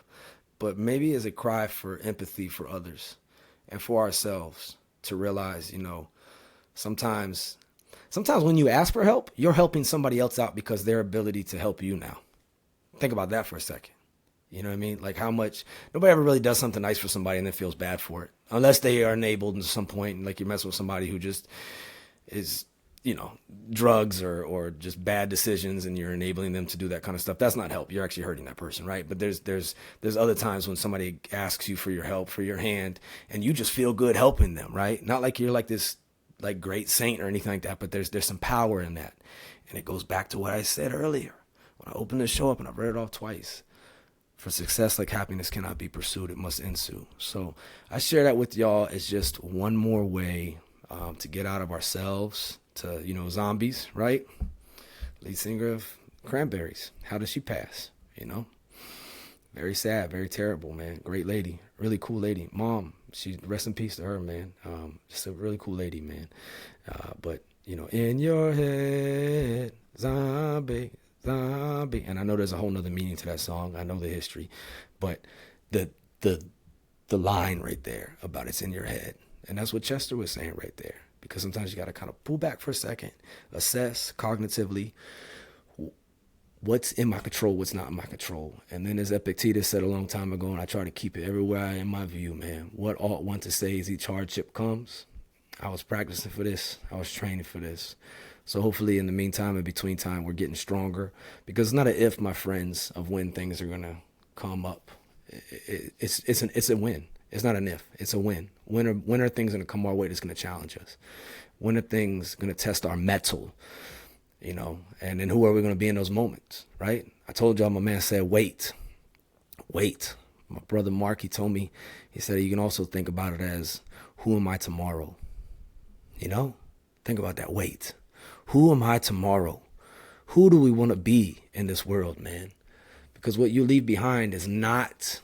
[SPEAKER 1] but maybe as a cry for empathy for others and for ourselves to realize, sometimes when you ask for help, you're helping somebody else out because their ability to help you now. Think about that for a second. You know what I mean? Like how much, nobody ever really does something nice for somebody and then feels bad for it. Unless they are enabled at some point, and like you're messing with somebody who just is, drugs or just bad decisions, and you're enabling them to do that kind of stuff. That's not help. You're actually hurting that person, right? But there's other times when somebody asks you for your help, for your hand, and you just feel good helping them, right? Not like you're like this like great saint or anything like that, but there's some power in that. And it goes back to what I said earlier when I opened the show up, and I've read it off twice. For success like happiness cannot be pursued, it must ensue. So I share that with y'all as just one more way to get out of ourselves, to, zombies, right? Lead singer of Cranberries. How does she pass? Very sad, very terrible, man. Great lady, really cool lady. Mom, she rest in peace to her, man. Just a really cool lady, man. But in your head, zombie. And I know there's a whole nother meaning to that song. I know the history, but the line right there about it's in your head. And that's what Chester was saying right there, because sometimes you got to kind of pull back for a second, assess cognitively what's in my control, what's not in my control. And then as Epictetus said a long time ago, and I try to keep it everywhere in my view, man, what ought one to say as each hardship comes? I was practicing for this. I was training for this. So hopefully in the meantime, in between time, we're getting stronger, because it's not an if, my friends, of when things are going to come up. It's a win. It's not an if, it's a win. When are things going to come our way that's going to challenge us? When are things going to test our mettle? and then who are we going to be in those moments, right? I told y'all my man said, wait. My brother Mark, he told me, he said, you can also think about it as, who am I tomorrow? Think about that. Wait, who am I tomorrow? Who do we want to be in this world, man? Because what you leave behind is not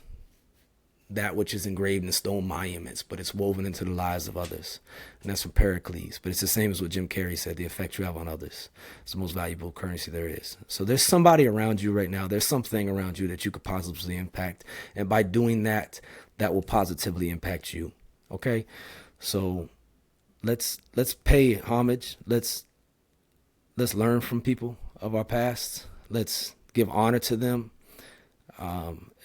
[SPEAKER 1] that which is engraved in stone monuments, but it's woven into the lives of others. And that's from Pericles. But it's the same as what Jim Carrey said, the effect you have on others. It's the most valuable currency there is. So there's somebody around you right now. There's something around you that you could positively impact. And by doing that, that will positively impact you. Okay? So let's pay homage. Let's learn from people of our past. Let's give honor to them.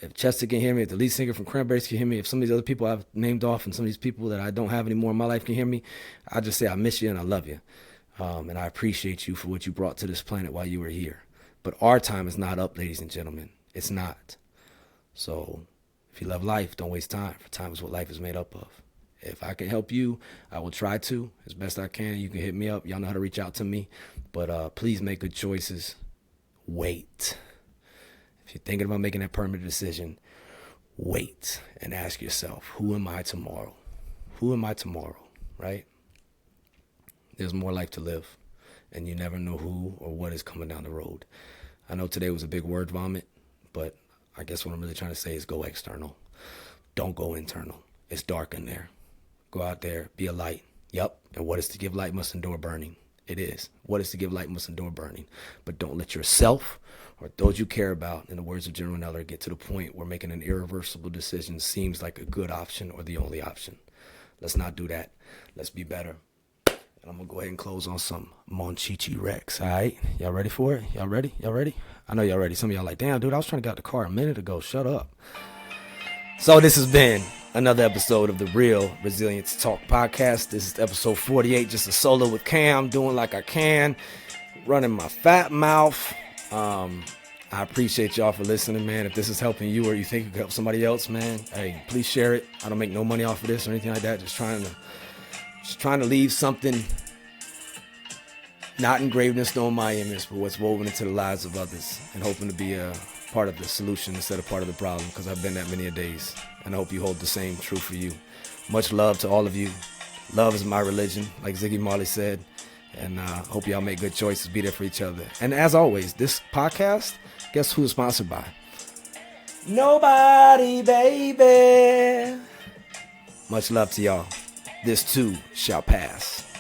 [SPEAKER 1] If Chester can hear me, if the lead singer from Cranberries can hear me, if some of these other people I've named off and some of these people that I don't have anymore in my life can hear me, I just say I miss you and I love you. And I appreciate you for what you brought to this planet while you were here. But our time is not up, ladies and gentlemen. It's not. So if you love life, don't waste time, for time is what life is made up of. If I can help you, I will try to as best I can. You can hit me up. Y'all know how to reach out to me. But please make good choices. Wait. If you're thinking about making that permanent decision, wait and ask yourself, who am I tomorrow? Who am I tomorrow, right? There's more life to live, and you never know who or what is coming down the road. I know today was a big word vomit, but I guess what I'm really trying to say is go external. Don't go internal. It's dark in there. Go out there, be a light. Yep, and what is to give light must endure burning. It is. What is to give light must endure burning. But don't let yourself or those you care about, in the words of General Neller, get to the point where making an irreversible decision seems like a good option or the only option. Let's not do that. Let's be better. And I'm going to go ahead and close on some Monchichi Rex, all right? Y'all ready for it? Y'all ready? I know y'all ready. Some of y'all like, damn, dude, I was trying to get out the car a minute ago. Shut up. So this has been another episode of the Real Resilience Talk podcast. This is episode 48, just a solo with Cam, doing like I can, running my fat mouth. I appreciate y'all for listening, man. If this is helping you or you think it could help somebody else, man, hey, please share it. I don't make no money off of this or anything like that. Just trying to leave something not engraved in stone monuments, but what's woven into the lives of others, and hoping to be a part of the solution instead of part of the problem, because I've been that many a days, and I hope you hold the same true for you. Much love to all of you. Love is my religion, like Ziggy Marley said. And hope y'all make good choices, be there for each other. And as always, this podcast, guess who is sponsored by? Nobody, baby. Much love to y'all. This too shall pass.